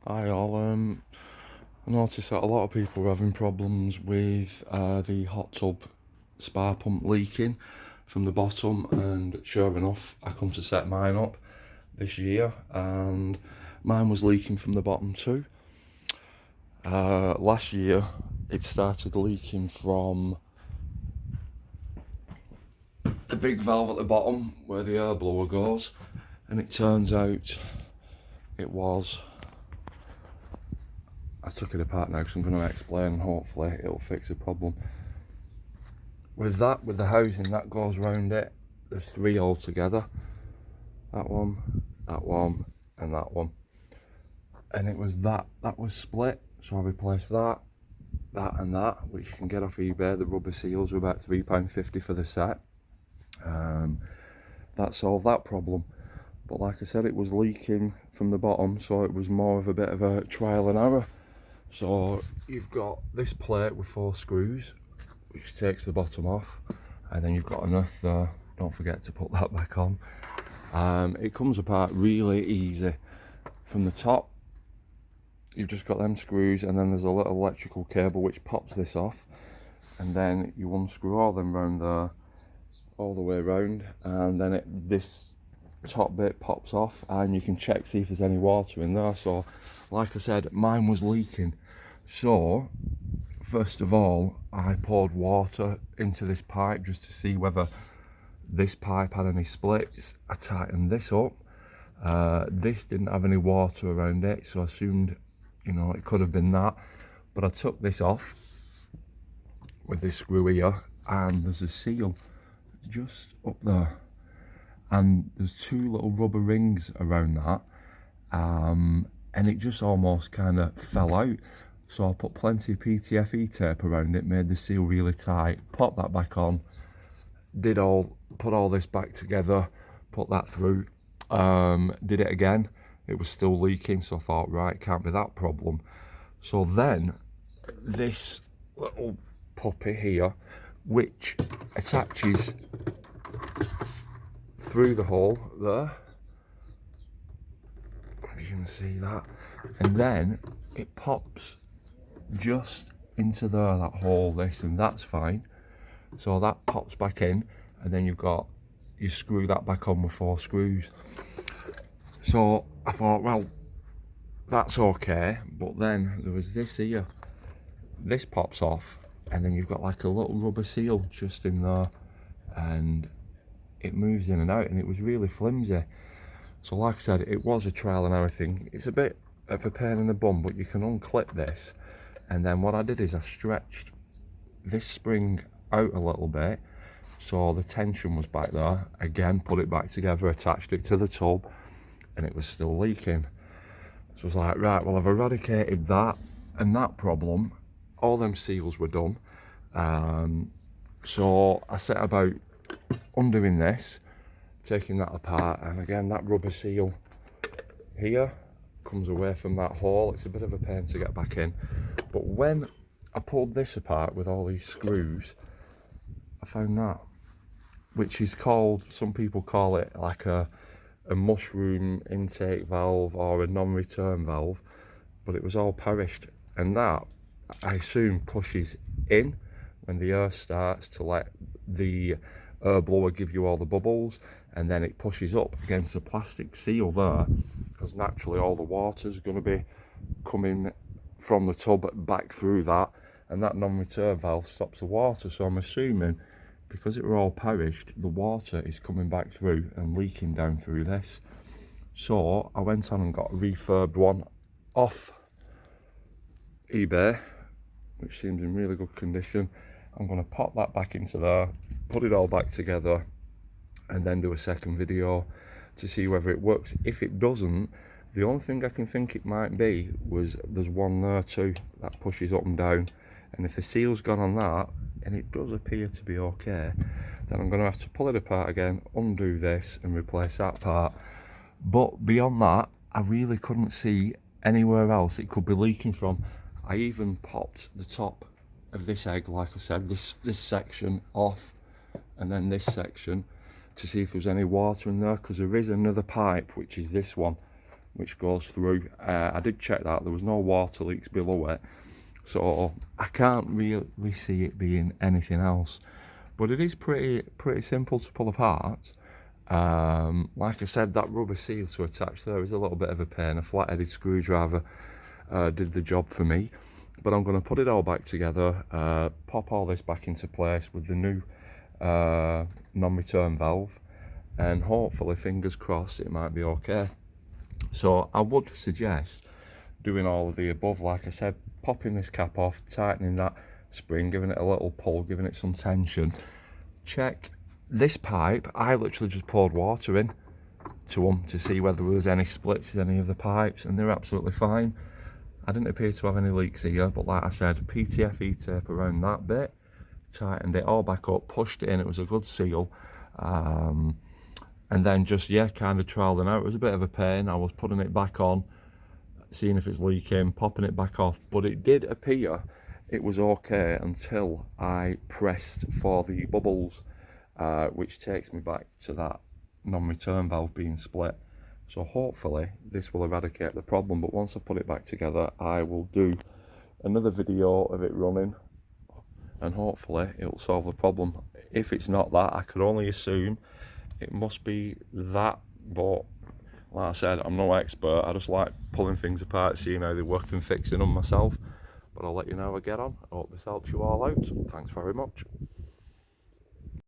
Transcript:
Hi all. I noticed that a lot of people are having problems with the hot tub spa pump leaking from the bottom, and sure enough, I come to set mine up this year, and mine was leaking from the bottom too. Last year, it started leaking from the big valve at the bottom where the air blower goes, and it turns out it was. I took it apart now because I'm going to explain, and hopefully it'll fix the problem. With the housing that goes around it, there's three altogether. That one, and that one. And it was that was split, so I replaced that, and that, which you can get off eBay. The rubber seals were about £3.50 for the set. That solved that problem. But like I said, it was leaking from the bottom, so it was more of a bit of a trial and error. So you've got this plate with 4 screws, which takes the bottom off, and then you've got a nut there. Don't forget to put that back on. It comes apart really easy. From the top, you've just got them screws, and then there's a little electrical cable which pops this off, and then you unscrew all them round there, all the way around, and then this top bit pops off, and you can check, see if there's any water in there. So like I said, mine was leaking, so first of all I poured water into this pipe just to see whether this pipe had any splits. I tightened this up. This didn't have any water around it, so I assumed, it could have been that. But I took this off with this screw here, and there's a seal just up there, and there's 2 little rubber rings around that, and it just almost kind of fell out. So I put plenty of PTFE tape around it, made the seal really tight, popped that back on, put all this back together, put that through, did it again. It was still leaking, so I thought, right, can't be that problem. So then this little puppy here, which attaches through the hole there, you can see that, and then it pops just into there, that hole, and that's fine. So that pops back in, and then you screw that back on with 4 screws. So I thought, well, that's okay. But then there was this here, this pops off, and then you've got like a little rubber seal just in there, and it moves in and out, and it was really flimsy. So like I said, it was a trial and error thing. It's a bit of a pain in the bum, but you can unclip this. And then what I did is I stretched this spring out a little bit, so the tension was back there. Again, put it back together, attached it to the tub, and it was still leaking. So I was like, right, well, I've eradicated that and that problem. All them seals were done. So I set about undoing this, taking that apart, and again, that rubber seal here comes away from that hole. It's a bit of a pain to get back in, but when I pulled this apart with all these screws, I found that, which is called, some people call it like a mushroom intake valve or a non-return valve, but it was all perished, and that, I assume, pushes in when the air starts to let the air blower give you all the bubbles, and then it pushes up against the plastic seal there, because naturally all the water's going to be coming from the tub back through that, and that non-return valve stops the water. So I'm assuming, because it were all perished, the water is coming back through and leaking down through this. So I went on and got a refurbed one off eBay, which seems in really good condition. I'm going to pop that back into there, put it all back together, and then do a second video to see whether it works. If it doesn't, the only thing I can think it might be was there's one there too that pushes up and down, and if the seal's gone on that, and it does appear to be okay, then I'm going to have to pull it apart again, undo this, and replace that part. But beyond that, I really couldn't see anywhere else it could be leaking from. I even popped the top of this egg, like I said, this section off, and then this section, to see if there's any water in there, because there is another pipe, which is this one, which goes through. I did check that there was no water leaks below it, so I can't really see it being anything else. But it is pretty simple to pull apart. Like I said, that rubber seal to attach there is a little bit of a pain. A flat-headed screwdriver did the job for me. But I'm going to put it all back together, pop all this back into place with the new non-return valve, and hopefully, fingers crossed, it might be okay. So I would suggest doing all of the above. Like I said, popping this cap off, tightening that spring, giving it a little pull, giving it some tension. Check this pipe. I literally just poured water in to them to see whether there was any splits in any of the pipes, and they're absolutely fine. I didn't appear to have any leaks here, but like I said, PTFE tape around that bit, tightened it all back up, pushed it in, it was a good seal, and then just, yeah, kind of trialed it out. It was a bit of a pain. I was putting it back on, seeing if it's leaking, popping it back off, but it did appear it was okay until I pressed for the bubbles, which takes me back to that non-return valve being split. So hopefully this will eradicate the problem, but once I put it back together, I will do another video of it running, and hopefully it'll solve the problem. If it's not that, I could only assume it must be that, but like I said, I'm no expert. I just like pulling things apart, seeing how they work and fixing them myself. But I'll let you know how I get on. I hope this helps you all out. Thanks very much.